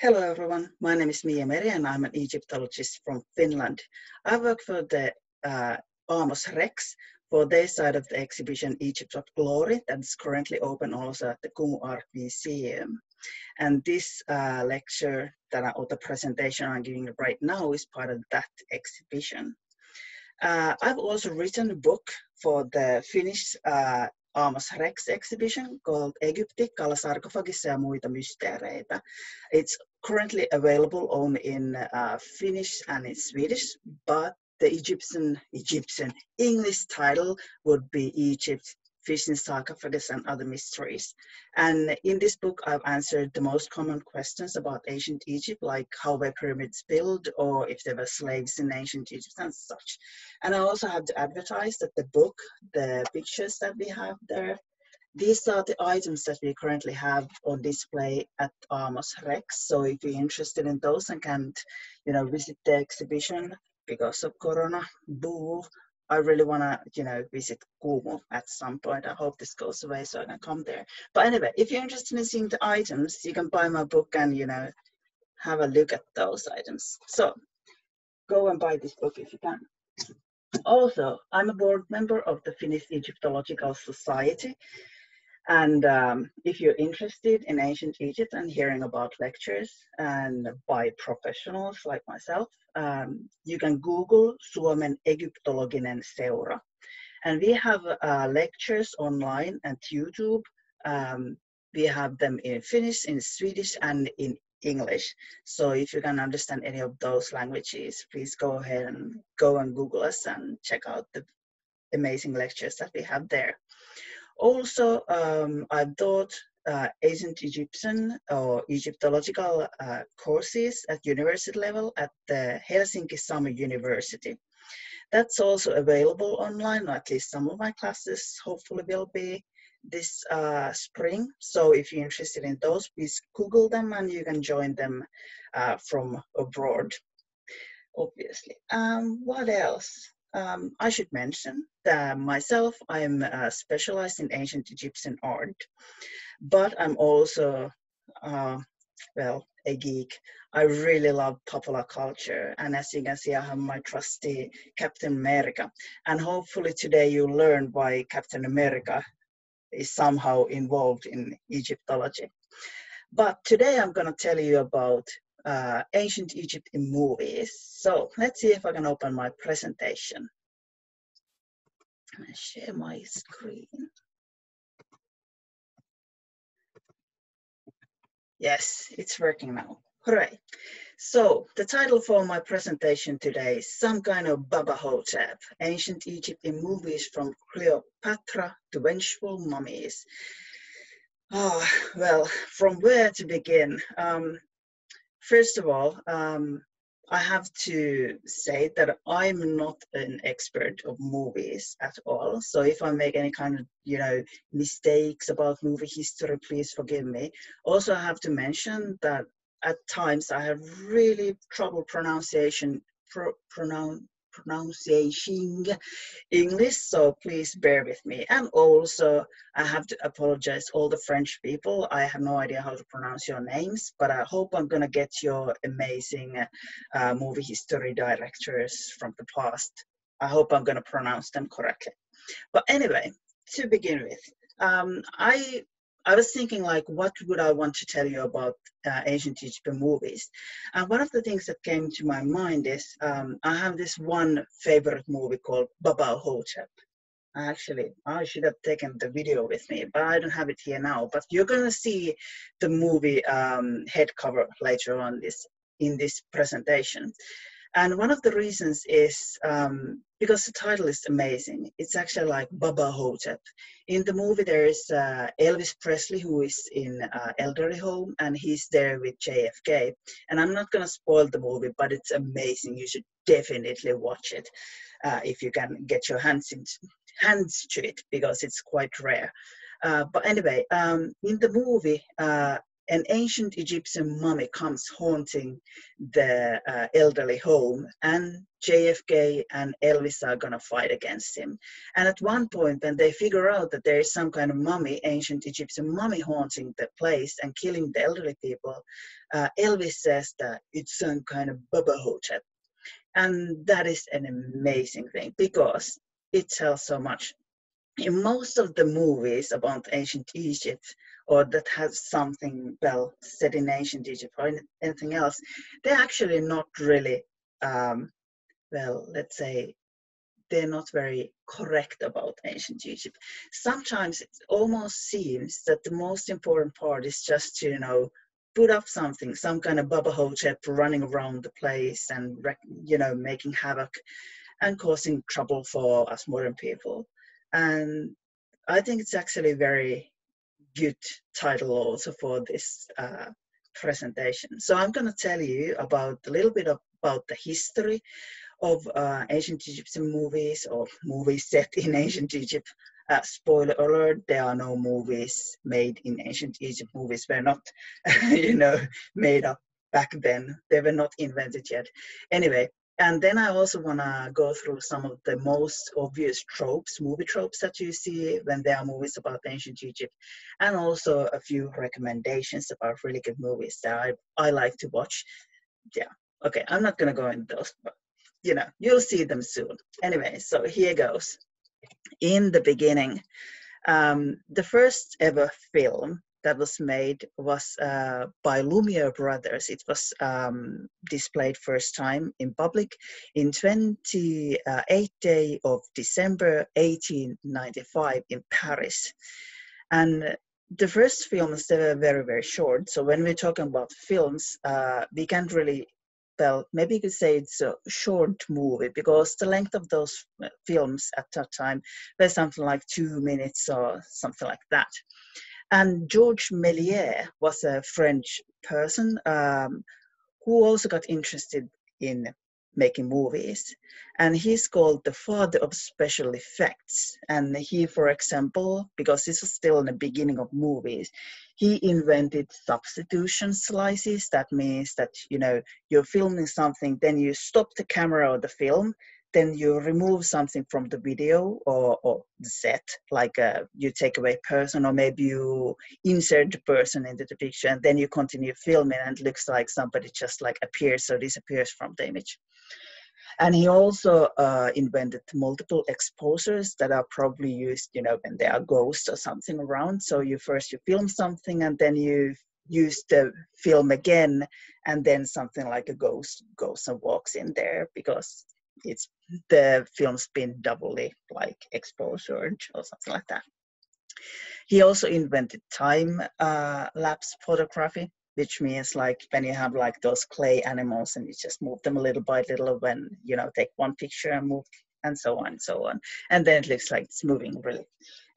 Hello everyone, my name is Mia Meri and I'm an Egyptologist from Finland. I work for the Amos Rex for their side of the exhibition Egypt of Glory that's currently open also at the Kumu Art Museum. And this lecture or the presentation I'm giving right now is part of that exhibition. I've also written a book for the Finnish Amos Rex exhibition called Egypti, sarkofagissa ja muita mysteereitä. It's currently available only in Finnish and in Swedish, but the Egyptian English title would be Egypt, Fishing Sarcophagus and Other Mysteries. And in this book, I've answered the most common questions about ancient Egypt, like how were pyramids built, or if there were slaves in ancient Egypt and such. And I also have to advertise that the book, the pictures that we have there, these are the items that we currently have on display at Amos Rex. So if you're interested in those and can't, visit the exhibition because of Corona, boo, I really want to, visit Kumu at some point. I hope this goes away so I can come there. But anyway, if you're interested in seeing the items, you can buy my book and, have a look at those items. So go and buy this book if you can. Also, I'm a board member of the Finnish Egyptological Society. And if you're interested in ancient Egypt and hearing about lectures and by professionals like myself, you can Google Suomen Egyptologinen Seura. And we have lectures online and YouTube. We have them in Finnish, in Swedish, and in English. So if you can understand any of those languages, please go ahead and Google us and check out the amazing lectures that we have there. Also, I've taught ancient Egyptian or Egyptological courses at university level at the Helsinki Summer University. That's also available online, or at least some of my classes hopefully will be this spring. So if you're interested in those, please Google them and you can join them from abroad, obviously. What else? I should mention that myself, I'm specialized in ancient Egyptian art, but I'm also, a geek. I really love popular culture. And as you can see, I have my trusty Captain America. And hopefully today you'll learn why Captain America is somehow involved in Egyptology. But today I'm going to tell you about ancient Egypt in movies. So let's see if I can open my presentation. I'm going to share my screen. Yes, it's working now. Hooray. So the title for my presentation today is some kind of Bubba Ho-tep, ancient Egypt in movies from Cleopatra to Vengeful Mummies. Oh, well, from where to begin? First of all, I have to say that I'm not an expert of movies at all. So if I make any kind of, mistakes about movie history, please forgive me. Also, I have to mention that at times I have really trouble pronouncing English, so please bear with me. And also, I have to apologize all the French people. I have no idea how to pronounce your names, but I hope I'm gonna get your amazing movie history directors from the past. I hope I'm gonna pronounce them correctly. But anyway, to begin with, I was thinking, like, what would I want to tell you about ancient Egyptian movies? And one of the things that came to my mind is I have this one favorite movie called Bubba Ho-tep. Actually, I should have taken the video with me, but I don't have it here now. But you're going to see the movie head cover later on in this presentation. And one of the reasons is because the title is amazing. It's actually like Bubba Ho-tep. In the movie, there is Elvis Presley, who is in elderly home, and he's there with JFK. And I'm not going to spoil the movie, but it's amazing. You should definitely watch it if you can get your hands to it, because it's quite rare. But anyway, in the movie, an ancient Egyptian mummy comes haunting the elderly home, and JFK and Elvis are gonna fight against him. And at one point, when they figure out that there is some kind of mummy, ancient Egyptian mummy haunting the place and killing the elderly people, Elvis says that it's some kind of Bubba Ho-tep. And that is an amazing thing because it tells so much. In most of the movies about ancient Egypt, or that has something, well, set in ancient Egypt or anything else, they're actually not really, well, let's say, they're not very correct about ancient Egypt. Sometimes it almost seems that the most important part is just to, put up something, some kind of Bubba Ho-tep running around the place and, making havoc and causing trouble for us modern people. And I think it's actually a very good title also for this presentation. So I'm going to tell you about a little bit about the history of ancient Egyptian movies, or movies set in ancient Egypt. Spoiler alert, there are no movies made in ancient Egypt. Movies were not, made up back then. They were not invented yet. Anyway, and then I also want to go through some of the most obvious tropes, movie tropes that you see when there are movies about ancient Egypt, and also a few recommendations about really good movies that I like to watch. Yeah, okay, I'm not going to go into those, but you'll see them soon. Anyway, so here goes. In the beginning, the first ever film that was made was by Lumiere brothers. It was displayed first time in public in 28th day of December 1895 in Paris. And the first films, they were very, very short. So when we're talking about films, we can't really, well, maybe you could say it's a short movie because the length of those films at that time was something like 2 minutes or something like that. And Georges Méliès was a French person who also got interested in making movies. And he's called the father of special effects. And he, for example, because this was still in the beginning of movies, he invented substitution slices. That means that, you're filming something, then you stop the camera or the film, then you remove something from the video or the set, like you take away a person, or maybe you insert the person into the picture, and then you continue filming and it looks like somebody just like appears or disappears from the image. And he also invented multiple exposures that are probably used, when there are ghosts or something around. So you film something and then you use the film again, and then something like a ghost goes and walks in there because the film's been doubly like exposure or something like that. He also invented time lapse photography, which means like when you have like those clay animals and you just move them a little by little, when take one picture and move, and so on and so on, and then it looks like it's moving really.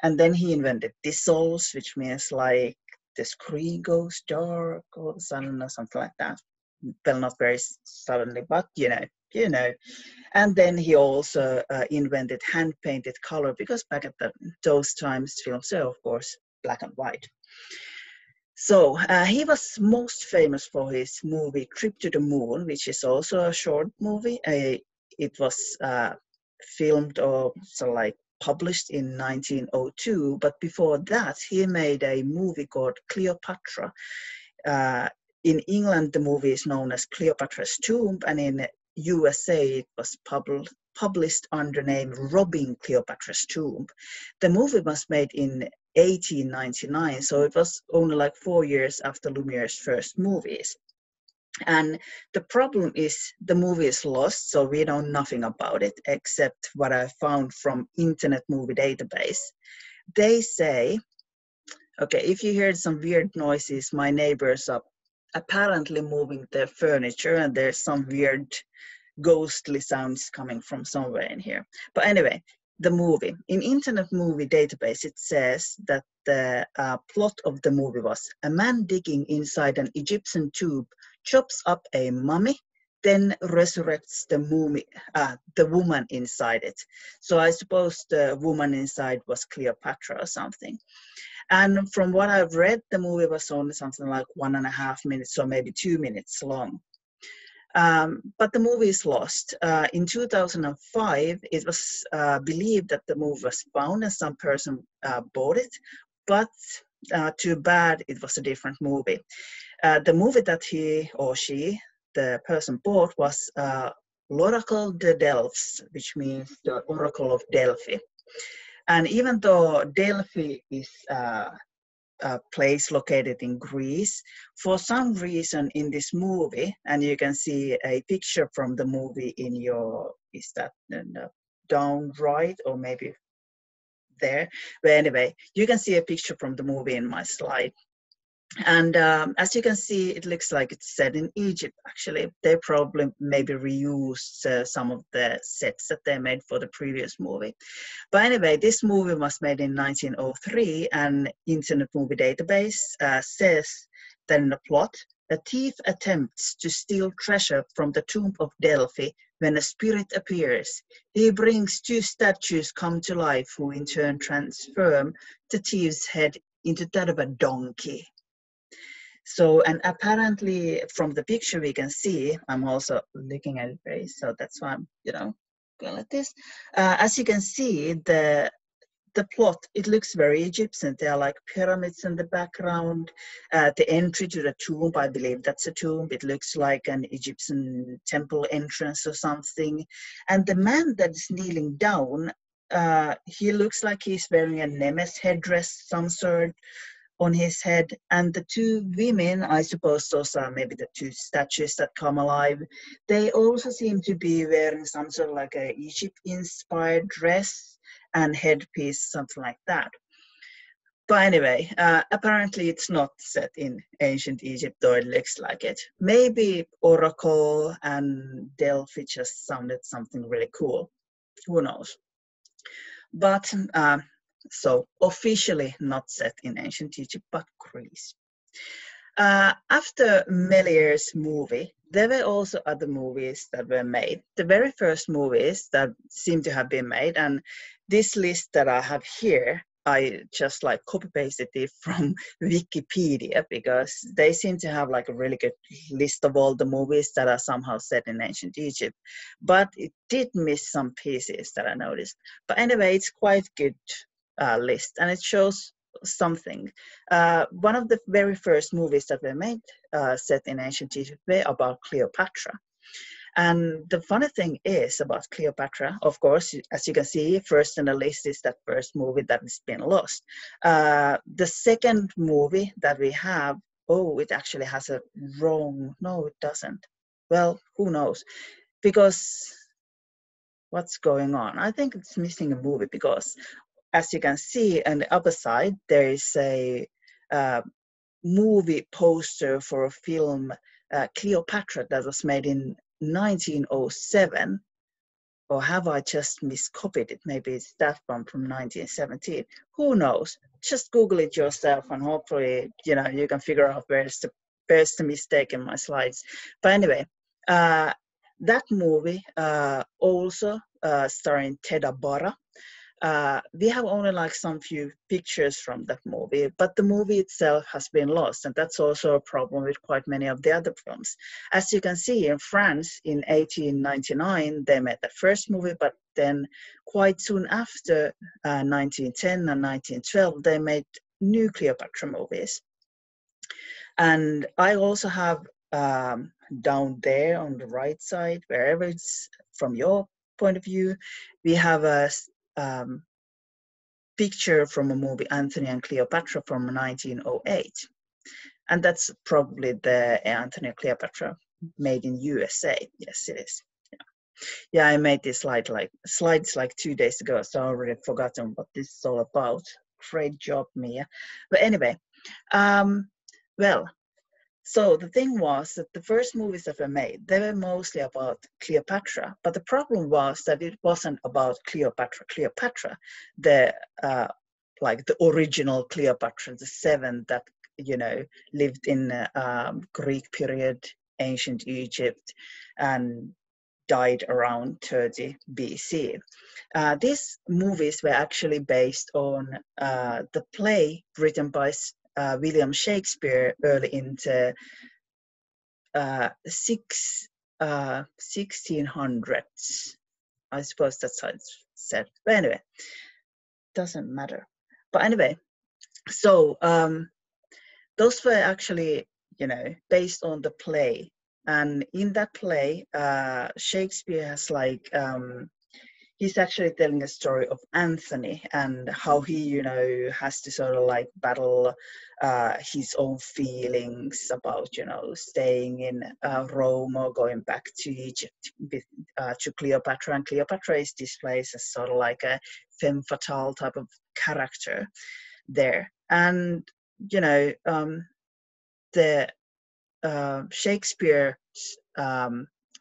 And then he invented dissolves, which means like the screen goes dark all of a sudden or something like that. Well, not very suddenly, but And then he also invented hand-painted color, because back at those times, films were, of course, black and white. So he was most famous for his movie Trip to the Moon, which is also a short movie. It was filmed or published in 1902, but before that, he made a movie called Cleopatra. In England, the movie is known as Cleopatra's Tomb, and in USA, it was published under the name Robbing Cleopatra's Tomb. The movie was made in 1899, so it was only like 4 years after Lumiere's first movies. And the problem is the movie is lost, so we know nothing about it except what I found from Internet Movie Database. They say, okay, if you heard some weird noises, my neighbors are apparently moving their furniture, and there's some weird ghostly sounds coming from somewhere in here. But anyway, the movie. In Internet Movie Database, it says that the plot of the movie was: a man digging inside an Egyptian tomb chops up a mummy, then resurrects the woman inside it. So I suppose the woman inside was Cleopatra or something. And from what I've read, the movie was only something like 1.5 minutes or maybe 2 minutes long. But the movie is lost. In 2005, it was believed that the movie was found and some person bought it, but too bad it was a different movie. The movie that he or she, the person bought, was Oracle of Delphi, which means the Oracle of Delphi. And even though Delphi is a place located in Greece, for some reason in this movie, and you can see a picture from the movie in your, is that down right or maybe there? But anyway, you can see a picture from the movie in my slide. And as you can see, it looks like it's set in Egypt, actually. They probably maybe reused some of the sets that they made for the previous movie. But anyway, this movie was made in 1903, and Internet Movie Database says that in the plot, a thief attempts to steal treasure from the tomb of Delphi when a spirit appears. He brings two statues come to life, who in turn transform the thief's head into that of a donkey. So, and apparently from the picture we can see, I'm also looking at it, so that's why I'm, going like this. As you can see, the plot, it looks very Egyptian. There are like pyramids in the background. The entry to the tomb, I believe that's a tomb. It looks like an Egyptian temple entrance or something. And the man that's kneeling down, he looks like he's wearing a Nemes headdress, some sort, on his head, and the two women, I suppose those are maybe the two statues that come alive, they also seem to be wearing some sort of like a Egypt-inspired dress and headpiece, something like that. But anyway, apparently it's not set in ancient Egypt, though it looks like it. Maybe Oracle and Delphi just sounded something really cool. Who knows? But so officially not set in ancient Egypt, but Greece. After Melier's movie, there were also other movies that were made. The very first movies that seem to have been made, and this list that I have here, I just like copy-pasted it from Wikipedia because they seem to have like a really good list of all the movies that are somehow set in ancient Egypt. But it did miss some pieces that I noticed. But anyway, it's quite good list, and it shows something. One of the very first movies that were made set in ancient Egypt were about Cleopatra. And the funny thing is about Cleopatra, of course, as you can see, first in the list is that first movie that has been lost. The second movie that we have, oh, it actually has a wrong, no, it doesn't. Well, who knows? Because what's going on? I think it's missing a movie because as you can see on the upper side, there is a movie poster for a film, Cleopatra, that was made in 1907. Or have I just miscopied it? Maybe it's that one from 1917. Who knows? Just Google it yourself and hopefully, you can figure out where's the mistake in my slides. But anyway, that movie also starring Teda Bara. We have only like some few pictures from that movie, but the movie itself has been lost, and that's also a problem with quite many of the other films. As you can see, in France in 1899, they made the first movie, but then quite soon after 1910 and 1912, they made new Cleopatra movies. And I also have down there on the right side, wherever it's from your point of view, we have a picture from a movie, Antony and Cleopatra, from 1908. And that's probably the Antony and Cleopatra made in USA. Yes, it is. Yeah, I made this slides like 2 days ago, so I already forgotten what this is all about. Great job, Mia. But anyway, well, so the thing was that the first movies that were made, they were mostly about Cleopatra, but the problem was that it wasn't about Cleopatra, the original Cleopatra, the seven that lived in Greek period, ancient Egypt, and died around 30 BC. These movies were actually based on the play written by William Shakespeare early in the 1600s. I suppose that's how it's said. But anyway, doesn't matter. But anyway, so those were actually, based on the play. And in that play, Shakespeare has he's actually telling a story of Anthony and how he, has to sort of like battle his own feelings about, staying in Rome or going back to Egypt to Cleopatra. And Cleopatra is displayed as sort of like a femme fatale type of character there. And, the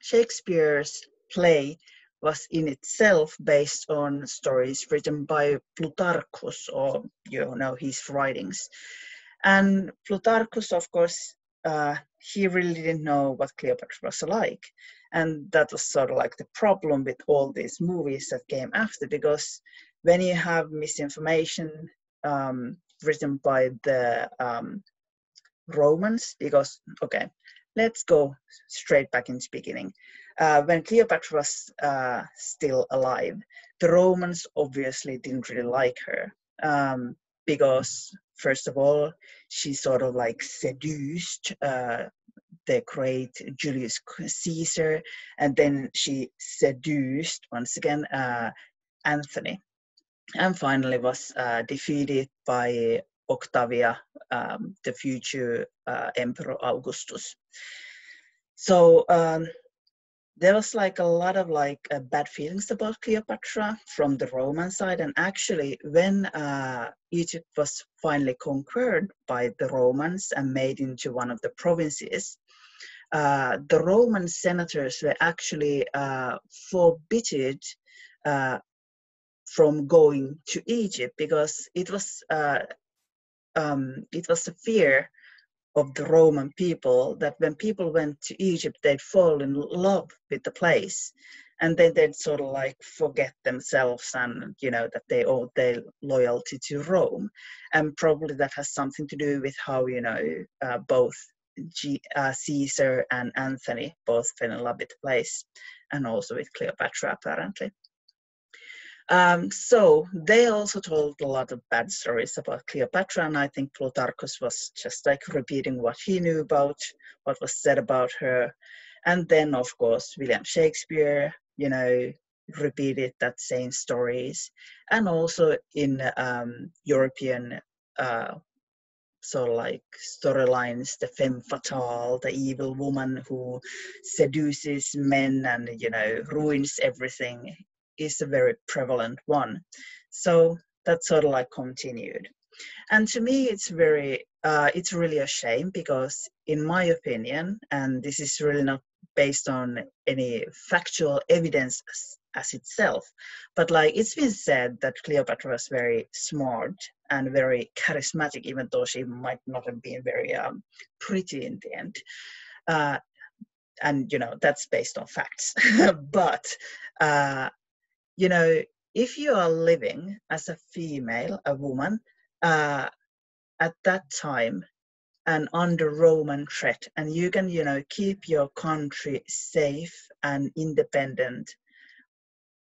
Shakespeare's play was in itself based on stories written by Plutarchus, or his writings. And Plutarchus, of course, he really didn't know what Cleopatra was like, and that was sort of like the problem with all these movies that came after, because when you have misinformation written by the Romans, because let's go straight back into the beginning. When Cleopatra was still alive, the Romans obviously didn't really like her because, first of all, she sort of like seduced the great Julius Caesar, and then she seduced once again Anthony, and finally was defeated by Octavia, the future Emperor Augustus. So there was like a lot of bad feelings about Cleopatra from the Roman side. And actually, when Egypt was finally conquered by the Romans and made into one of the provinces, the Roman senators were actually forbidden from going to Egypt, because it was a fear of the Roman people that when people went to Egypt, they'd fall in love with the place, and then they'd sort of like forget themselves and, that they owed their loyalty to Rome. And probably that has something to do with how, both Caesar and Anthony both fell in love with the place, and also with Cleopatra, apparently. So they also told a lot of bad stories about Cleopatra, and I think Plutarchus was just like repeating what he knew about what was said about her. And then, of course, William Shakespeare, repeated that same stories, and also in European sort of like storylines, the femme fatale, the evil woman who seduces men and, ruins everything, is a very prevalent one. So that sort of like continued. And to me, it's really a shame, because in my opinion, and this is really not based on any factual evidence as itself, but it's been said that Cleopatra was very smart and very charismatic, even though she might not have been very pretty in the end. And, that's based on facts. But, if you are living as a female, a woman, at that time and under Roman threat, and you can, keep your country safe and independent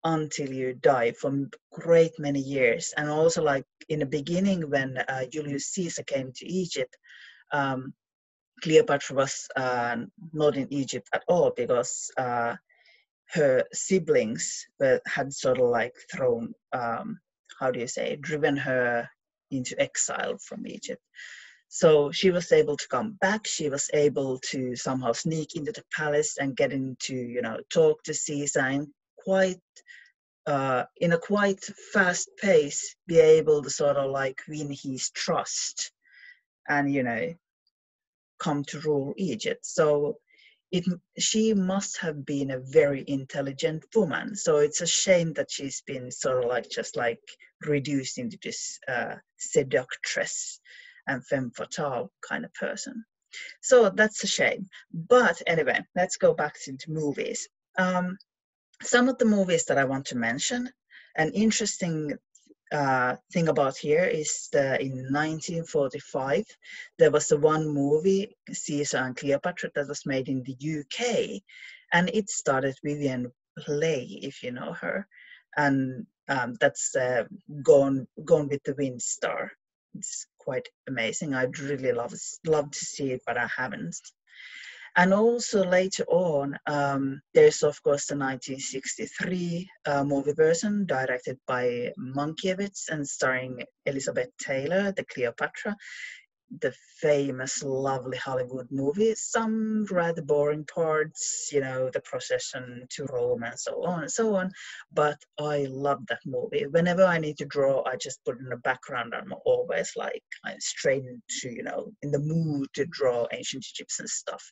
until you die for great many years. And also in the beginning, when Julius Caesar came to Egypt, Cleopatra was not in Egypt at all, because her siblings had sort of thrown, driven her into exile from Egypt. So she was able to come back. She was able to somehow sneak into the palace and get into, talk to Caesar, and in a quite fast pace, be able to sort of win his trust and, come to rule Egypt. So she must have been a very intelligent woman. So it's a shame that she's been sort of just reduced into this seductress and femme fatale kind of person. So that's a shame. But anyway, let's go back into movies. Some of the movies that I want to mention, an interesting thing about here is that in 1945, there was one movie, Caesar and Cleopatra, that was made in the UK. And it started Vivian Leigh, if you know her, and that's Gone with the Wind star. It's quite amazing. I'd really love to see it, but I haven't. And also later on, there's of course the 1963 movie version directed by Mankiewicz and starring Elizabeth Taylor, the Cleopatra, the famous, lovely Hollywood movie. Some rather boring parts, you know, the procession to Rome and so on and so on. But I love that movie. Whenever I need to draw, I just put in the background. I'm always like, I'm straight into, you know, in the mood to draw ancient Egyptian stuff.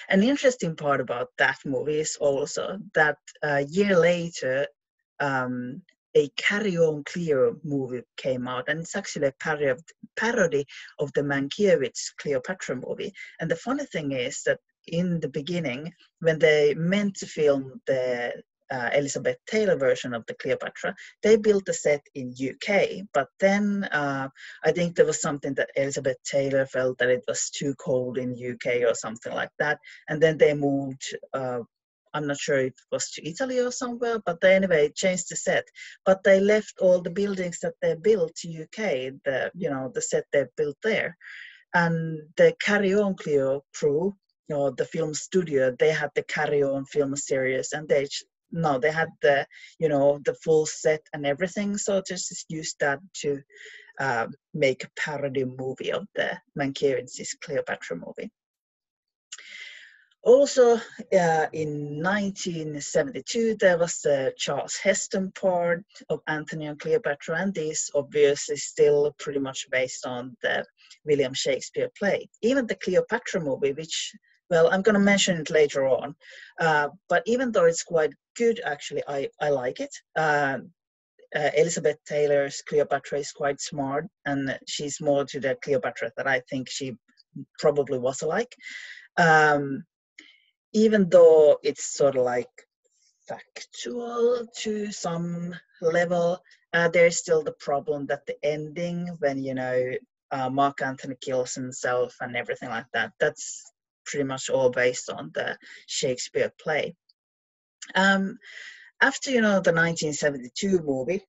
An interesting part about that movie is also that a year later, a Carry On Cleo movie came out, and it's actually a parody of the Mankiewicz Cleopatra movie. And the funny thing is that in the beginning, when they meant to film the Elizabeth Taylor version of the Cleopatra, they built the set in UK, but then I think there was something that Elizabeth Taylor felt that it was too cold in UK or something like that, and then they moved, I'm not sure if it was to Italy or somewhere, but they anyway changed the set, but they left all the buildings that they built to UK, the set they built there. And the Carry On Cleo crew, the film studio, they had the Carry On film series, and they had the full set and everything. So just used that to make a parody movie of the Mankiewicz's Cleopatra movie. Also, in 1972, there was the Charles Heston part of Antony and Cleopatra, and this obviously still pretty much based on the William Shakespeare play. Even the Cleopatra movie, which, well, I'm going to mention it later on, but even though it's quite good, actually, I like it. Elizabeth Taylor's Cleopatra is quite smart, and she's more to the Cleopatra that I think she probably was like. Even though it's sort of like factual to some level, there's still the problem that the ending, when, Mark Antony kills himself and everything like that, that's pretty much all based on the Shakespeare play. After, the 1972 movie,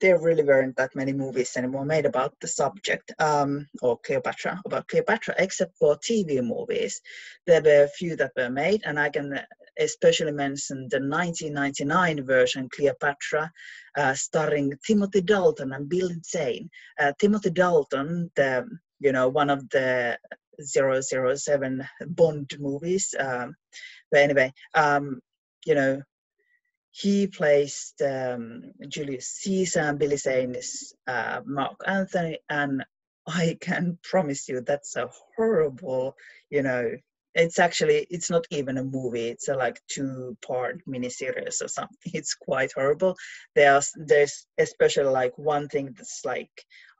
there really weren't that many movies anymore made about the subject, or Cleopatra, except for TV movies. There were a few that were made, and I can especially mention the 1999 version, Cleopatra, starring Timothy Dalton and Bill Zane. Timothy Dalton, one of the 007 Bond movies, but anyway, he plays Julius Caesar, and Billy Zane is Mark Antony, and I can promise you that's a horrible, it's not even a movie, it's a like 2-part miniseries or something. It's quite horrible. There's especially like one thing that's like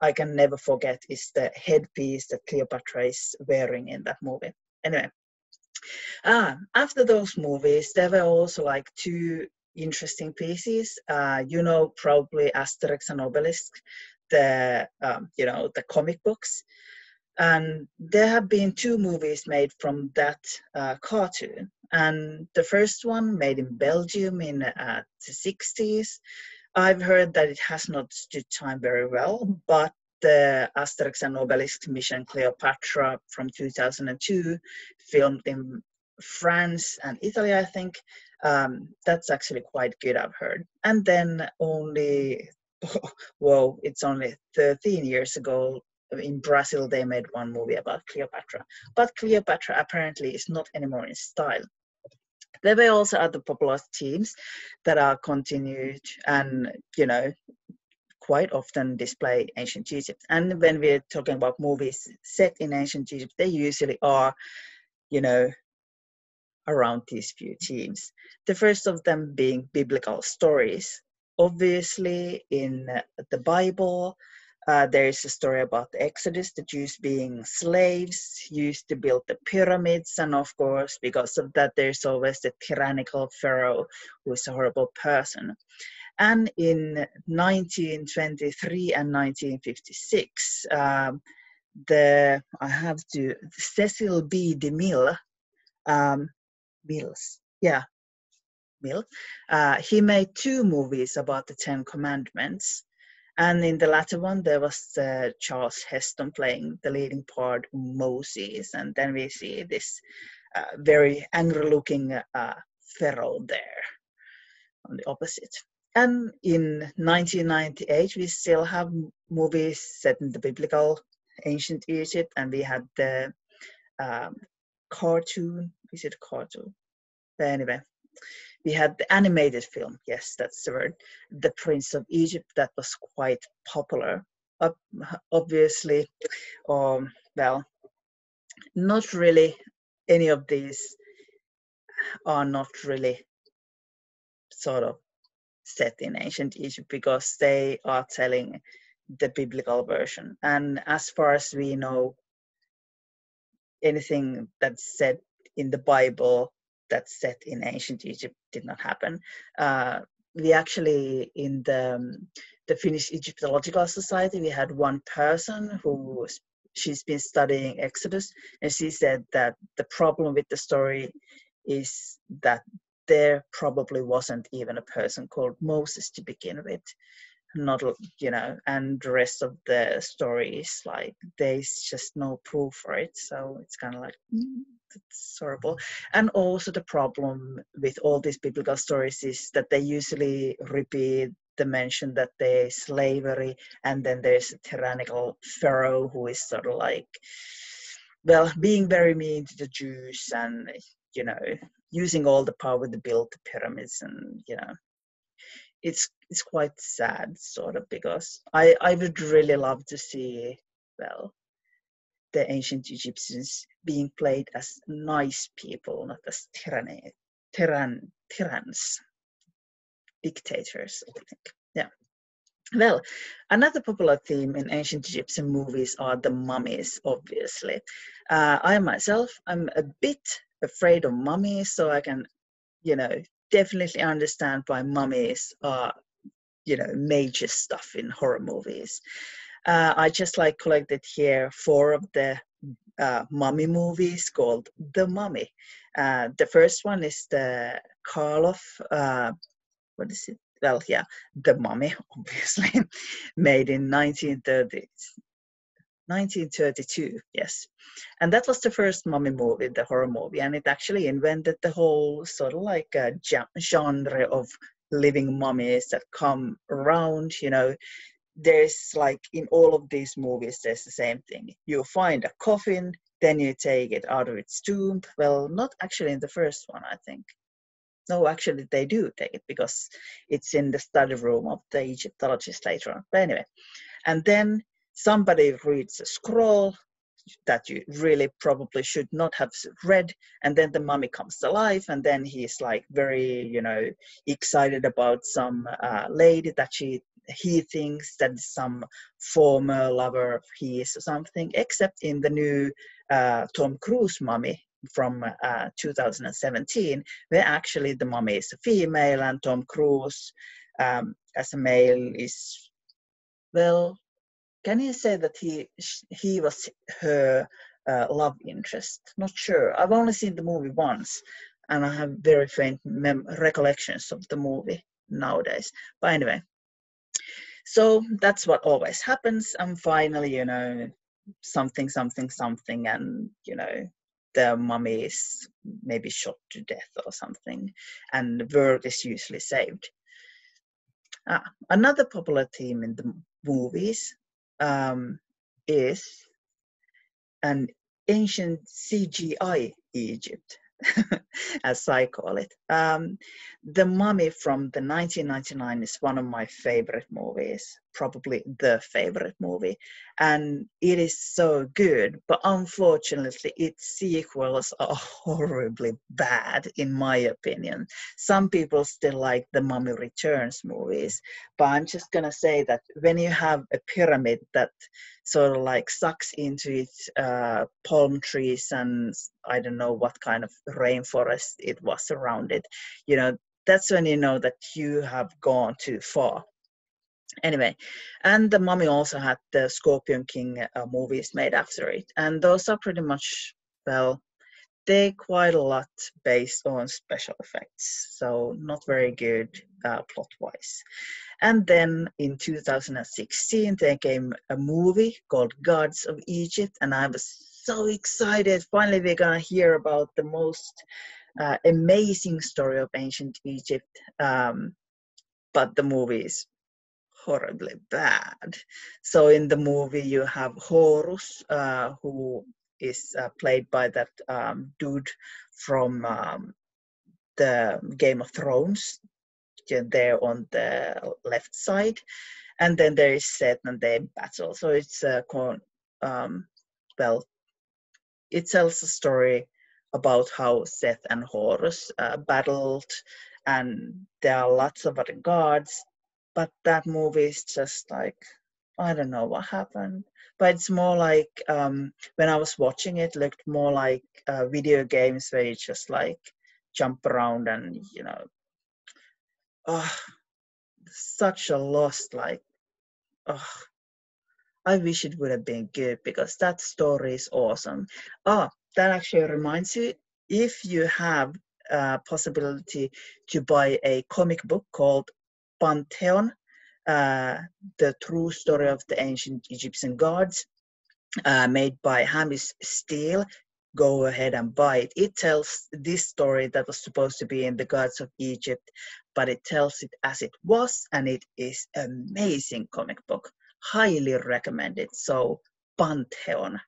I can never forget is the headpiece that Cleopatra is wearing in that movie. Anyway, after those movies, there were also like 2 interesting pieces. Probably Asterix and Obelix, the comic books, and there have been 2 movies made from that cartoon. And the first one, made in Belgium in the 60s, I've heard that it has not stood time very well, but the Asterix and Obelix Mission Cleopatra from 2002, filmed in France and Italy, I think, that's actually quite good, I've heard. And then it's only 13 years ago, in Brazil, they made one movie about Cleopatra. But Cleopatra apparently is not anymore in style. There were also other popular themes that are continued and, quite often display ancient Egypt. And when we're talking about movies set in ancient Egypt, they usually are, around these few themes. The first of them being biblical stories. Obviously, in the Bible, there is a story about the Exodus, the Jews being slaves, used to build the pyramids, and of course, because of that, there's always the tyrannical pharaoh who is a horrible person. And in 1923 and 1956, Cecil B. DeMille Mills. Yeah, Mill. He made 2 movies about the 10 Commandments. And in the latter one, there was Charles Heston playing the leading part, Moses. And then we see this very angry-looking pharaoh there on the opposite. And in 1998, we still have movies set in the biblical ancient Egypt, and we had the cartoon. Is it a cartoon? But anyway, we had the animated film. Yes, that's the word. The Prince of Egypt, that was quite popular. Obviously, well, not really. Any of these are not really sort of set in ancient Egypt because they are telling the biblical version. And as far as we know, anything that's said in the Bible that's set in ancient Egypt did not happen. We actually, in the Finnish Egyptological Society, we had one person who she's been studying Exodus, and she said that the problem with the story is that there probably wasn't even a person called Moses to begin with. Not, and the rest of the story is like there's just no proof for it, so it's kind of like it's horrible. And also the problem with all these biblical stories is that they usually repeat the mention that there's slavery, and then there's a tyrannical pharaoh who is sort of like, well, being very mean to the Jews and using all the power to build the pyramids, and it's quite sad, sort of, because I would really love to see, well, the ancient Egyptians being played as nice people, not as tyrants, dictators, I think. Yeah. Well, another popular theme in ancient Egyptian movies are the mummies, obviously. I myself, I'm a bit afraid of mummies, so I can, definitely understand why mummies are major stuff in horror movies. I just collected here 4 of the mummy movies called The Mummy. The first one is the Karloff, what is it? Well, yeah, The Mummy, obviously, made in 1932, yes. And that was the first mummy movie, the horror movie, and it actually invented the whole sort of genre of living mummies that come around. There's in all of these movies, there's the same thing. You find a coffin, then you take it out of its tomb. Well, not actually in the first one, I think. No, actually they do take it because it's in the study room of the Egyptologist later on. But anyway, and then somebody reads a scroll that you really probably should not have read, and then the mummy comes to life, and then he's very excited about some lady that he thinks that is some former lover of his or something, except in the new Tom Cruise mummy from 2017, where actually the mummy is a female and Tom Cruise as a male is, well, can you say that he was her love interest? Not sure. I've only seen the movie once, and I have very faint recollections of the movie nowadays. But anyway, so that's what always happens. And finally, something, and the mummy is maybe shot to death or something, and the world is usually saved. Another popular theme in the movies is an ancient CGI Egypt, as I call it. The Mummy from the 1999 is one of my favorite movies, probably the favorite movie, and it is so good, but unfortunately its sequels are horribly bad, in my opinion. Some people still like the Mummy Returns movies, but I'm just gonna say that when you have a pyramid that sort of sucks into its palm trees and I don't know what kind of rainforest it was around it, that's when you know that you have gone too far. Anyway, and the Mummy also had the Scorpion King movies made after it, and those are pretty much, well, they quite a lot based on special effects, so not very good plot-wise. And then in 2016, there came a movie called Gods of Egypt, and I was so excited. Finally, we're gonna hear about the most amazing story of ancient Egypt, but the movie is horribly bad. So in the movie, you have Horus, who is played by that dude from the Game of Thrones, there on the left side, and then there is Set and they battle. So it's well, it tells a story about how Seth and Horus battled, and there are lots of other gods, but that movie is just like, I don't know what happened, but it's more like when I was watching it, looked more like video games where you just like jump around and such a loss. Like, I wish it would have been good because that story is awesome. That actually reminds you, if you have a possibility to buy a comic book called Pantheon, the true story of the ancient Egyptian gods, made by Hamish Steele, go ahead and buy it. It tells this story that was supposed to be in the Gods of Egypt, but it tells it as it was, and it is amazing comic book. Highly recommended. So Pantheon,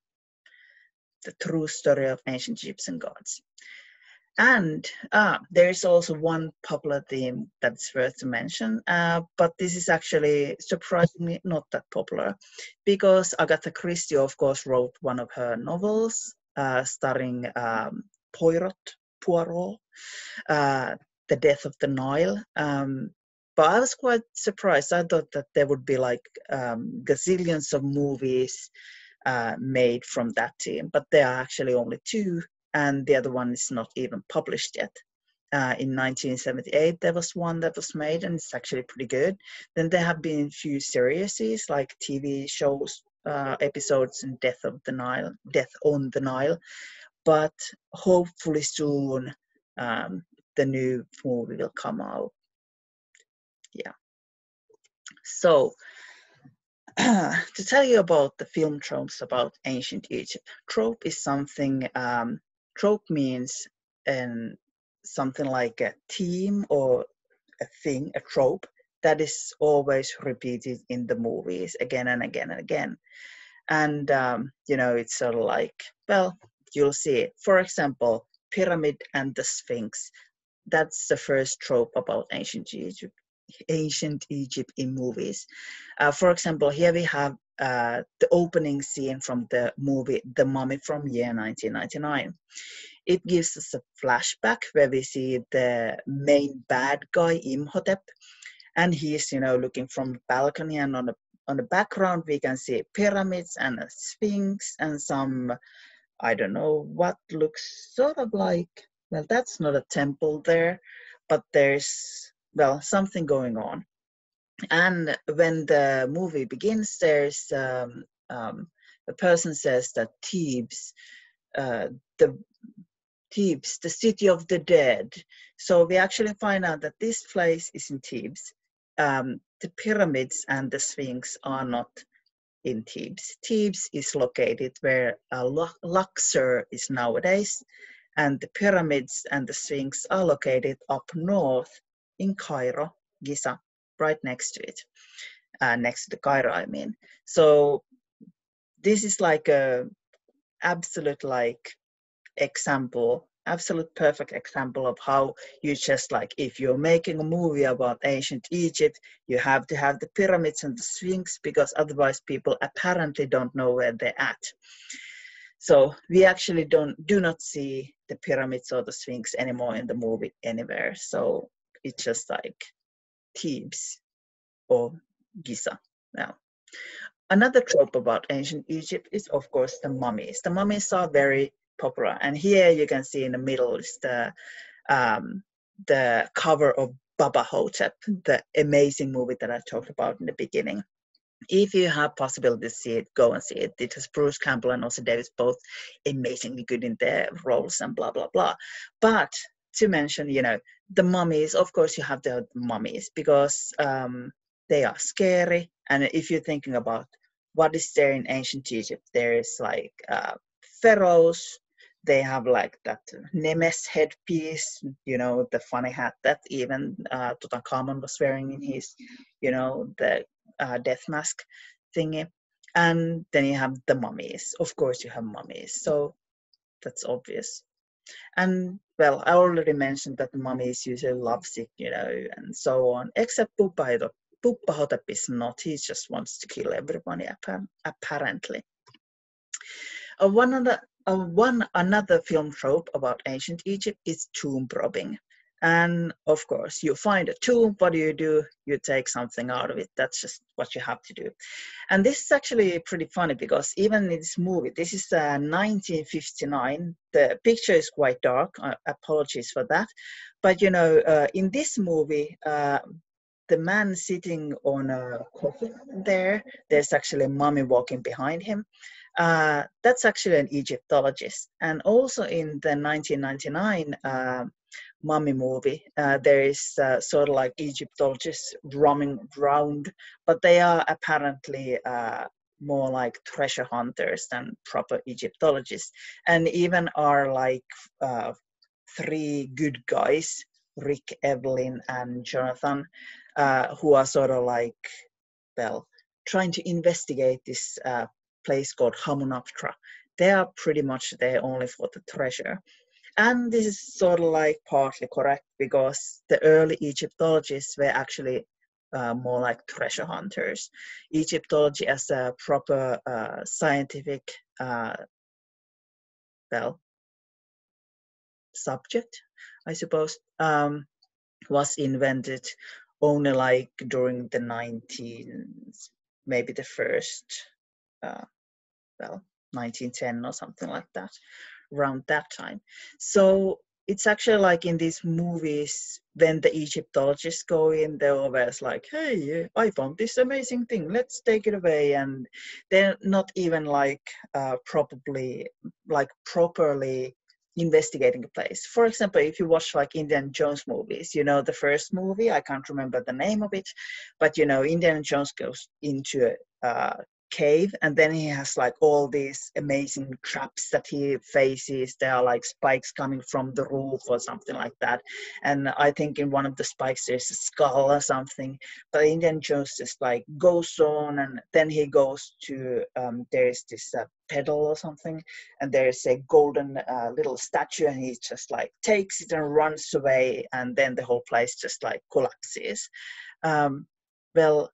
the true story of ancient Egyptian gods. And there's also one popular theme that's worth to mention, but this is actually surprisingly not that popular, because Agatha Christie, of course, wrote one of her novels starring Poirot, The Death of the Nile. But I was quite surprised. I thought that there would be like gazillions of movies made from that team, but there are actually only two, and the other one is not even published yet. In 1978, there was one that was made, and it's actually pretty good. Then there have been a few series, like TV shows, episodes in Death on the Nile, but hopefully soon the new movie will come out. Yeah. So to tell you about the film tropes about ancient Egypt, trope is something, trope means something like a theme or a thing, a trope that is always repeated in the movies again and again and again. And, it's sort of like, well, you'll see it. For example, Pyramid and the Sphinx. That's the first trope about ancient Egypt in movies. For example, here we have the opening scene from the movie The Mummy from year 1999. It gives us a flashback where we see the main bad guy, Imhotep, and he's looking from the balcony, and on the background we can see pyramids and a sphinx and some, I don't know what looks sort of like, well, that's not a temple there, but there's, well, something going on. And when the movie begins, there's a person says that Thebes, the city of the dead. So we actually find out that this place is in Thebes. The pyramids and the Sphinx are not in Thebes. Thebes is located where Luxor is nowadays, and the pyramids and the Sphinx are located up north in Cairo, Giza, right next to it, next to Cairo, I mean. So this is like a absolute absolute perfect example of how you just like, if you're making a movie about ancient Egypt, you have to have the pyramids and the Sphinx, because otherwise people apparently don't know where they're at. So we actually do not see the pyramids or the Sphinx anymore in the movie anywhere. So it's just like Thebes or Giza now. Another trope about ancient Egypt is, of course, the mummies. The mummies are very popular, and here you can see in the middle is the cover of Bubba Ho-tep, the amazing movie that I talked about in the beginning. if you have possibility to see it, go and see it. It has Bruce Campbell and also Davis both amazingly good in their roles and blah blah blah. But to mention, the mummies, of course you have the mummies because they are scary. And if you're thinking about what is there in ancient Egypt, there is like pharaohs. They have like that Nemes headpiece, the funny hat that even Tutankhamun was wearing in his, the death mask thingy. And then you have the mummies. Of course you have mummies. So that's obvious. And well, I already mentioned that the mummies usually lovesick, and so on, except Bubba Ho-tep is not. He just wants to kill everybody, apparently. One another film trope about ancient Egypt is tomb robbing. And of course, you find a tomb, what do? You take something out of it. That's just what you have to do. And this is actually pretty funny because even in this movie, this is 1959. The picture is quite dark. Apologies for that. But, in this movie, the man sitting on a coffin there's actually a mummy walking behind him. That's actually an Egyptologist. And also in the 1999 mummy movie, there is sort of like Egyptologists roaming around, but they are apparently more like treasure hunters than proper Egyptologists. And even are like three good guys, Rick, Evelyn, and Jonathan, who are sort of like, well, trying to investigate this place called Hamunaptra. They are pretty much there only for the treasure. And this is sort of like partly correct because the early Egyptologists were actually more like treasure hunters. Egyptology as a proper scientific, subject, I suppose, was invented only like during the 19s, maybe the first, 1910 or something like that, around that time. So it's actually like in these movies, when the Egyptologists go in, they're always like, hey, I found this amazing thing, let's take it away. And they're not even like properly investigating a place. For example, if you watch like Indiana Jones movies, the first movie, I can't remember the name of it, but Indiana Jones goes into a cave, and then he has like all these amazing traps that he faces. There are like spikes coming from the roof or something like that, and I think in one of the spikes there's a skull or something. But Indiana Jones just like goes on, and then he goes to there's this pedal or something, and there's a golden little statue, and he just like takes it and runs away, and then the whole place just like collapses. Well,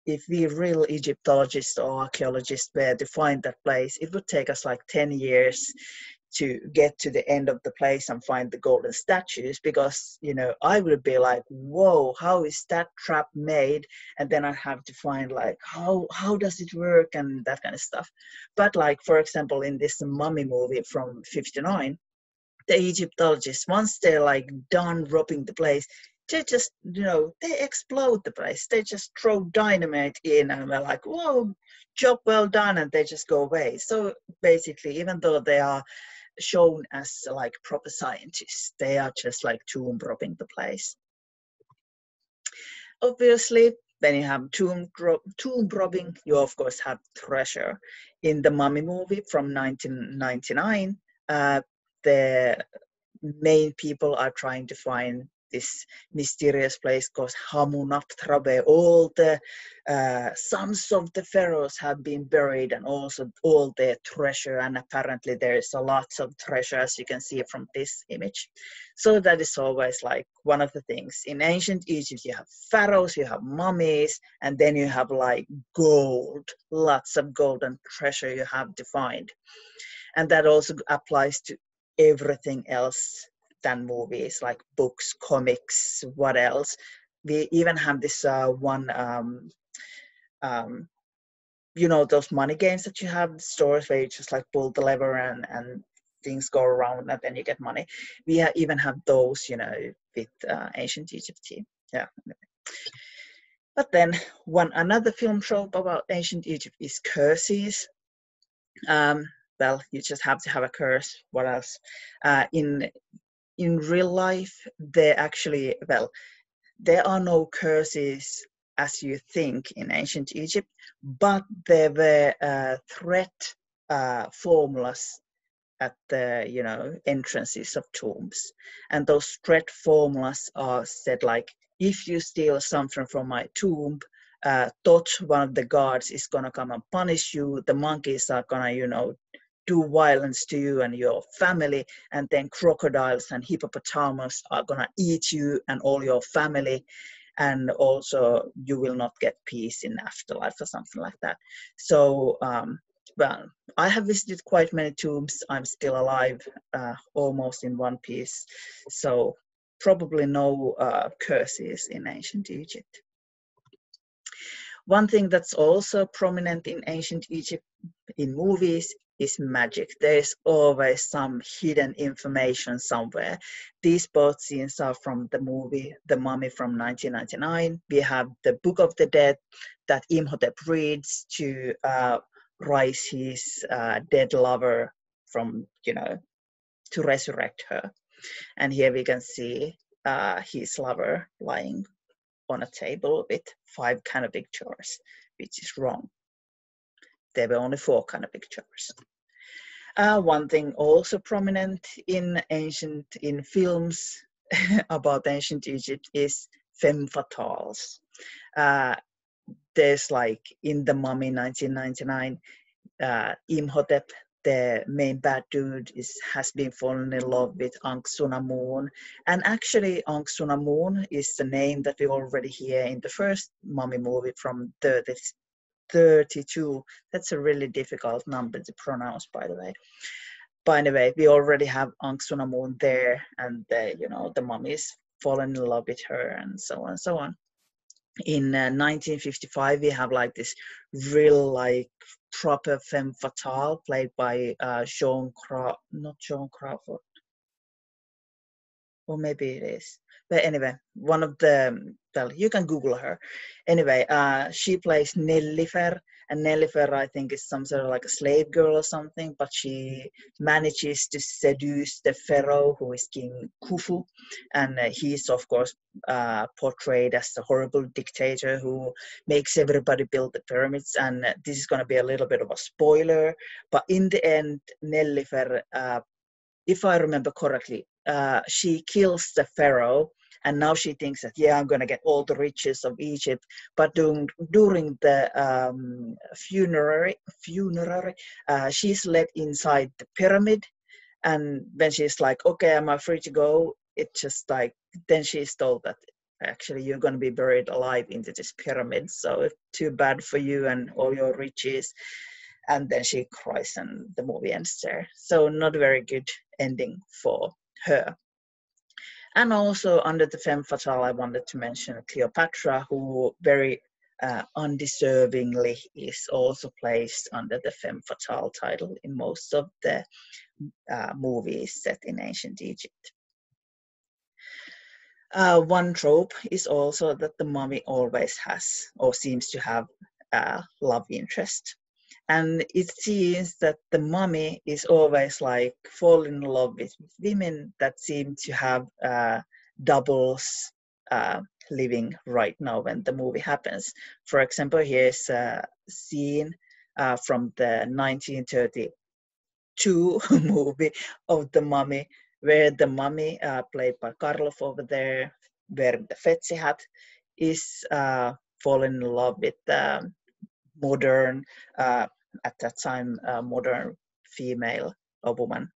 if we real Egyptologists or archaeologists were to find that place, it would take us like 10 years to get to the end of the place and find the golden statues, because I would be like, whoa, how is that trap made? And then I have to find like how does it work and that kind of stuff. But like, for example, in this mummy movie from 59, the Egyptologists, once they're like done robbing the place, they just, they explode the place. They just throw dynamite in and they're like, whoa, job well done, and they just go away. So basically, even though they are shown as like proper scientists, they are just like tomb robbing the place. Obviously, when you have tomb robbing, you of course have treasure. In the mummy movie from 1999, the main people are trying to find this mysterious place called Hamunaptra, where all the sons of the pharaohs have been buried, and also all their treasure. And apparently there is a lot of treasure, as you can see from this image. So that is always like one of the things. In ancient Egypt, you have pharaohs, you have mummies, and then you have like gold, lots of gold and treasure you have to find. And that also applies to everything else than movies, like books, comics, what else. We even have this one, those money games that you have, stores where you just like pull the lever and things go around and then you get money. We even have those, with ancient Egypt. Yeah. But then another film trope about ancient Egypt is curses. Well, you just have to have a curse. What else? In real life, there actually, well, there are no curses as you think in ancient Egypt, but there were threat formulas at the entrances of tombs, and those threat formulas are said like, if you steal something from my tomb, Tot, one of the guards, is gonna come and punish you. The monkeys are gonna do violence to you and your family, and then crocodiles and hippopotamus are gonna eat you and all your family, and also you will not get peace in afterlife or something like that. So well, I have visited quite many tombs. I'm still alive, almost in one piece, so probably no curses in ancient Egypt. One thing that's also prominent in ancient Egypt in movies is magic. There's always some hidden information somewhere. These both scenes are from the movie The Mummy from 1999. We have the Book of the Dead that Imhotep reads to rise his dead lover from, to resurrect her. And here we can see his lover lying on a table with 5 canopic chairs, which is wrong. There were only 4 canopic chairs. One thing also prominent in films about ancient Egypt is Femme Fatales. There's like in The Mummy 1999, Imhotep, the main bad dude, has been fallen in love with Ankh-Sunamun. And actually Ankh-Sunamun is the name that we already hear in the first Mummy movie from 32. That's a really difficult number to pronounce, by the way. But anyway, we already have Ankh-Sunamun there, and the mummies fallen in love with her, and so on and so on. In 1955, we have like this real like proper femme fatale played by not Joan Crawford, or maybe it is. But anyway, one of the, well, you can Google her. Anyway, she plays Nellifer, and Nellifer, I think, is some sort of like a slave girl or something, but she manages to seduce the pharaoh, who is King Khufu, and he's, of course, portrayed as a horrible dictator who makes everybody build the pyramids, and this is going to be a little bit of a spoiler, but in the end, Nellifer, if I remember correctly, she kills the pharaoh, and now she thinks that, yeah, I'm going to get all the riches of Egypt. But during the funerary, she's let inside the pyramid, and then she's like, okay, am I free to go? It's just like, then she's told that actually you're going to be buried alive into this pyramid, so too bad for you and all your riches. And then she cries, and the movie ends there. So not a very good ending for her. And also under the femme fatale, I wanted to mention Cleopatra, who very undeservingly is also placed under the femme fatale title in most of the movies set in ancient Egypt. One trope is also that the mummy always has, or seems to have, a love interest. And it seems that the mummy is always like falling in love with women that seem to have doubles living right now when the movie happens. For example, here's a scene from the 1932 movie of the mummy, where the mummy, played by Karloff over there, wearing the Fetsi hat, is falling in love with modern, at that time, modern female, a woman,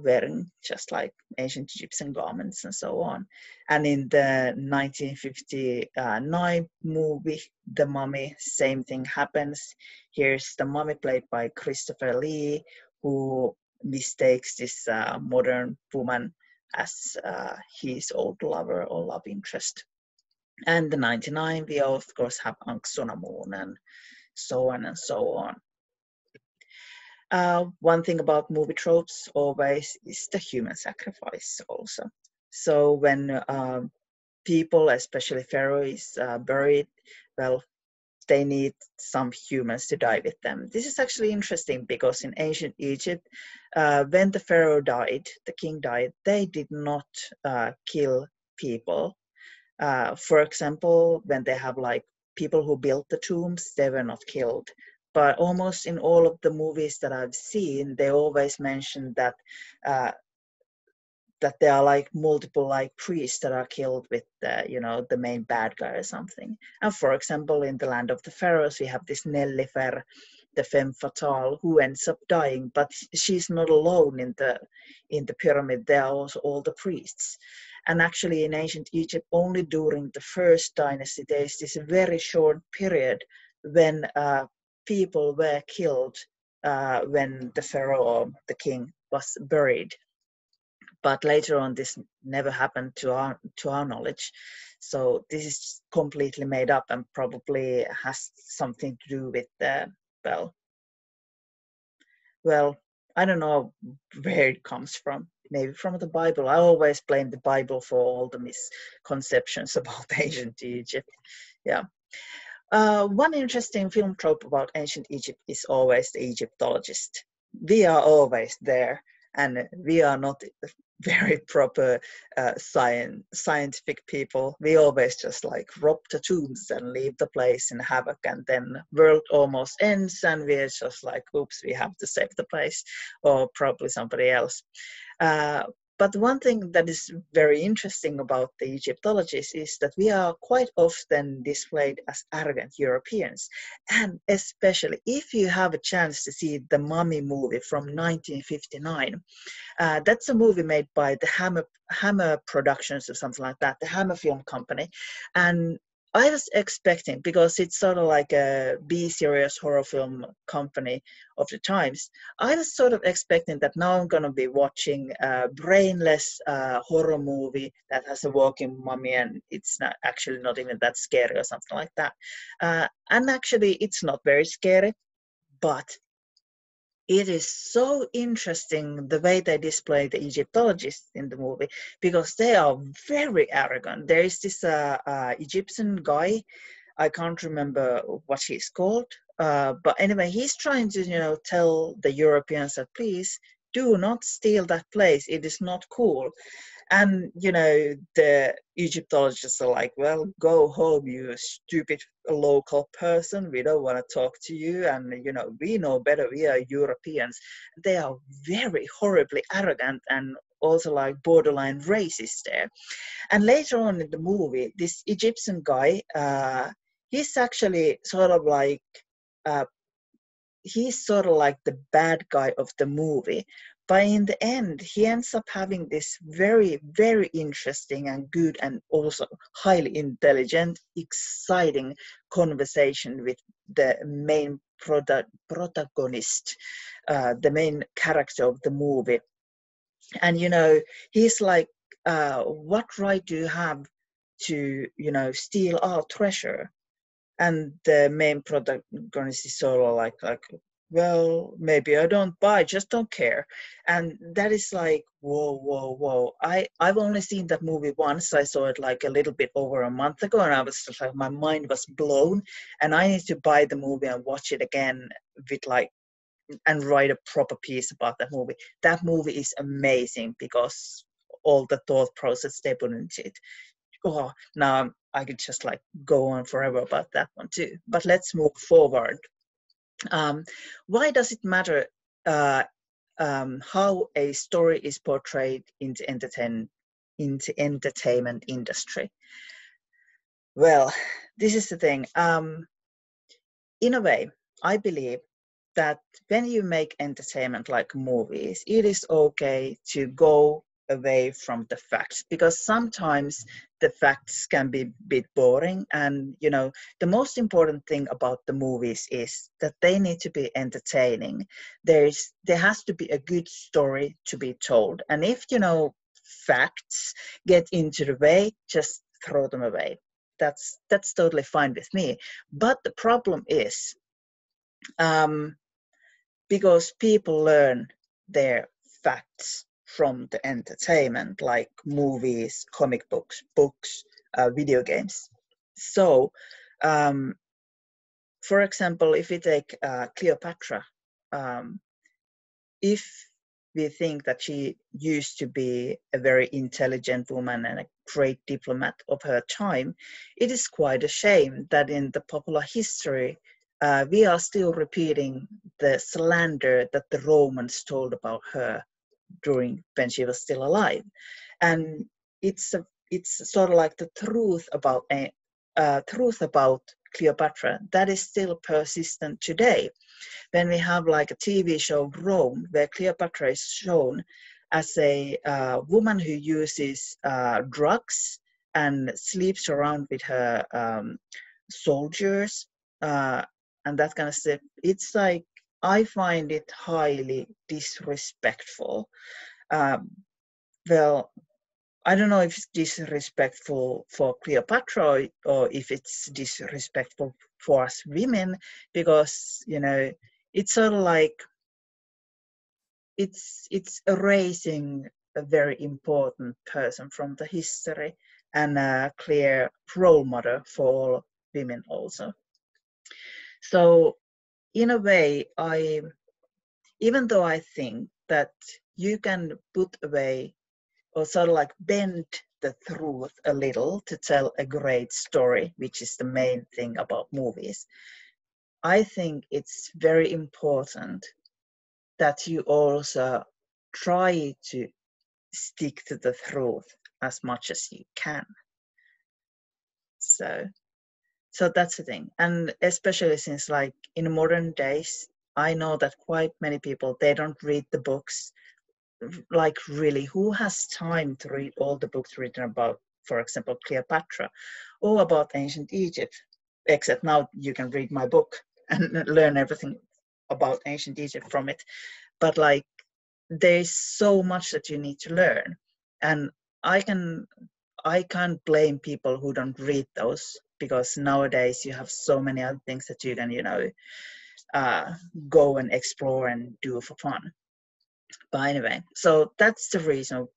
wearing just like ancient Egyptian garments and so on. And in the 1959 movie, The Mummy, same thing happens. Here's the mummy played by Christopher Lee, who mistakes this modern woman as his old lover or love interest. And the 99, we of course have Ankh-Sunamun and so on and so on. One thing about movie tropes always is the human sacrifice also. So when people, especially pharaoh, is buried, well, they need some humans to die with them. This is actually interesting because in ancient Egypt, when the pharaoh died, the king died, they did not kill people. For example, when they have like people who built the tombs, they were not killed. But almost in all of the movies that I've seen, they always mention that that there are like multiple like priests that are killed with the main bad guy or something. And for example, in the land of the pharaohs, we have this Nellifer, the Femme Fatale, who ends up dying, but she's not alone in the pyramid. There are also all the priests. And actually in ancient Egypt, only during the first dynasty, there's this very short period when people were killed when the pharaoh or the king was buried. But later on, this never happened to our knowledge. So this is completely made up and probably has something to do with well, I don't know where it comes from. Maybe from the Bible. I always blame the Bible for all the misconceptions about ancient Egypt. Yeah. One interesting film trope about ancient Egypt is always the Egyptologist. We are always there, and we are not very proper scientific people. We always just like rob the tombs and leave the place in havoc, and then world almost ends, and we're just like, oops, we have to save the place, or probably somebody else. But one thing that is very interesting about the Egyptologists is that we are quite often displayed as arrogant Europeans. And especially if you have a chance to see the Mummy movie from 1959, that's a movie made by the Hammer Productions or something like that, the Hammer Film Company. And I was expecting, because it's sort of like a B-series horror film company of the times, I was sort of expecting that now I'm going to be watching a brainless horror movie that has a walking mummy and it's not actually not even that scary or something like that. And actually, it's not very scary, but it is so interesting the way they display the Egyptologists in the movie, because they are very arrogant. There is this Egyptian guy, I can't remember what he's called, but anyway, he's trying to tell the Europeans that please do not steal that place. It is not cool. And the Egyptologists are like, well, go home, you stupid local person. We don't want to talk to you. And we know better. We are Europeans. They are very horribly arrogant and also like borderline racist there. And later on in the movie, this Egyptian guy, he's actually sort of like the bad guy of the movie. But in the end, he ends up having this very, very interesting and good and also highly intelligent, exciting conversation with the main protagonist, the main character of the movie. And, he's like, what right do you have to, steal our treasure? And the main protagonist is sort of like, well, maybe I don't buy, just don't care. And that is like, whoa. I've only seen that movie once. I saw it like a little bit over a month ago, and I was just like, my mind was blown. And I need to buy the movie and watch it again with and write a proper piece about that movie. That movie is amazing because all the thought process they put into it. Oh, now I could just like go on forever about that one too. But let's move forward. Why does it matter how a story is portrayed in the entertainment industry? Well, this is the thing. In a way, I believe that when you make entertainment like movies, it is okay to go away from the facts, because sometimes the facts can be a bit boring. And the most important thing about the movies is that they need to be entertaining. There has to be a good story to be told, and if facts get into the way, just throw them away. That's totally fine with me. But the problem is because people learn their facts from the entertainment, like movies, comic books, video games. So, for example, if we take Cleopatra, if we think that she used to be a very intelligent woman and a great diplomat of her time, it is quite a shame that in the popular history, we are still repeating the slander that the Romans told about her during when she was still alive. And it's sort of like the truth about Cleopatra that is still persistent today. When we have like a TV show, Rome, where Cleopatra is shown as a woman who uses drugs and sleeps around with her soldiers and that kind of stuff. It's like, I find it highly disrespectful. Well, I don't know if it's disrespectful for Cleopatra or if it's disrespectful for us women, because, you know, it's sort of like it's erasing a very important person from the history and a clear role model for all women also. So in a way, even though I think that you can put away or sort of like bend the truth a little to tell a great story, which is the main thing about movies, I think it's very important that you also try to stick to the truth as much as you can. So that's the thing. And especially since like in modern days, I know that quite many people, they don't read the books. Like really, who has time to read all the books written about, for example, Cleopatra or about ancient Egypt? Except now you can read my book and learn everything about ancient Egypt from it. But like, there's so much that you need to learn, and I can't blame people who don't read those, because nowadays you have so many other things that you can, you know, go and explore and do for fun. But anyway, so that's the reason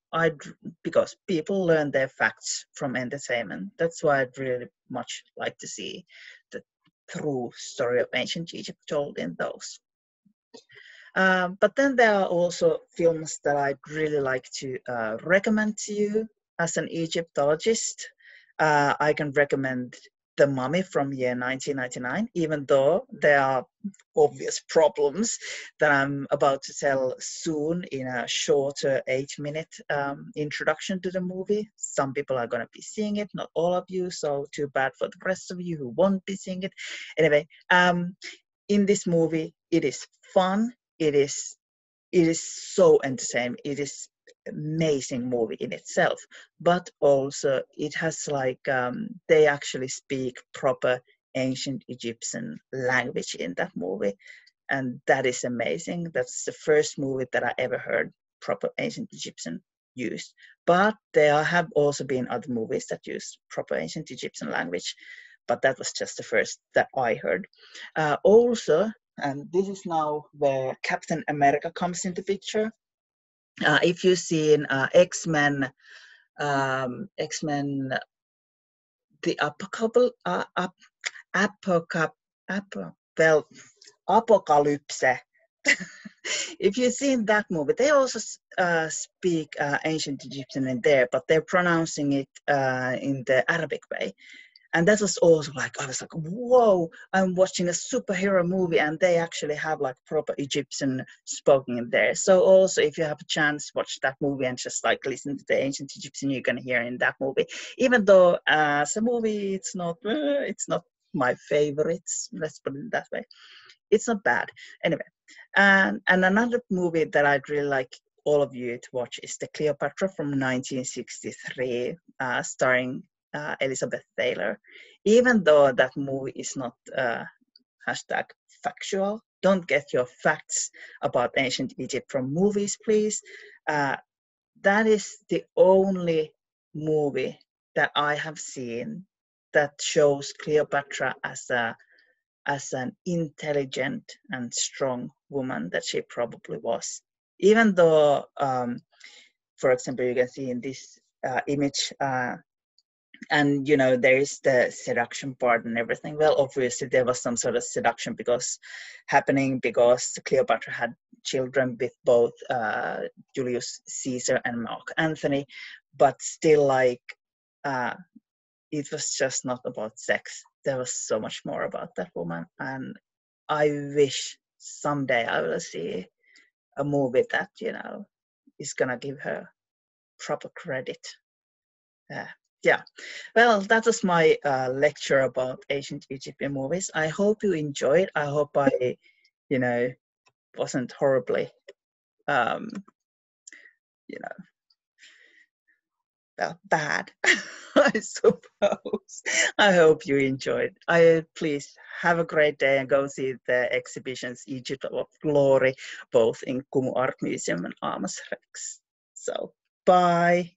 because people learn their facts from entertainment. That's why I'd really much like to see the true story of ancient Egypt told in those. But then there are also films that I'd really like to recommend to you as an Egyptologist. I can recommend The Mummy from year 1999, even though there are obvious problems that I'm about to tell soon in a shorter 8-minute introduction to the movie. Some people are going to be seeing it, not all of you, so too bad for the rest of you who won't be seeing it. Anyway, in this movie, it is fun. It is so entertaining. It is amazing movie in itself, but also it has like they actually speak proper ancient Egyptian language in that movie, and that is amazing. That's the first movie that I ever heard proper ancient Egyptian used. But there have also been other movies that use proper ancient Egyptian language, but that was just the first that I heard. Also, and this is now where Captain America comes into picture. If you've seen X-Men, the Apocalypse. If you've seen that movie, they also speak ancient Egyptian in there, but they're pronouncing it in the Arabic way. And that was also like, I was like, whoa, I'm watching a superhero movie and they actually have like proper Egyptian spoken in there. So also, if you have a chance, watch that movie and just like listen to the ancient Egyptian you're going to hear in that movie. Even though as a movie, it's not my favorites, let's put it that way. It's not bad. Anyway, and another movie that I'd really like all of you to watch is the Cleopatra from 1963, starring Elizabeth Taylor. Even though that movie is not hashtag factual, don't get your facts about ancient Egypt from movies, please. That is the only movie that I have seen that shows Cleopatra as an intelligent and strong woman that she probably was. Even though, for example, you can see in this image, And you know, there is the seduction part and everything. Well, obviously there was some sort of seduction because Cleopatra had children with both Julius Caesar and Mark Antony, but still, like, it was just not about sex. There was so much more about that woman, and I wish someday I will see a movie that, you know, is gonna give her proper credit. Yeah, well, that was my lecture about ancient Egyptian movies. I hope you enjoyed. I hope I, you know, wasn't horribly, you know, well, bad, I suppose. I hope you enjoyed. Please have a great day and go see the exhibitions Egypt of Glory, both in Kumu Art Museum and Amos Rex. So, bye.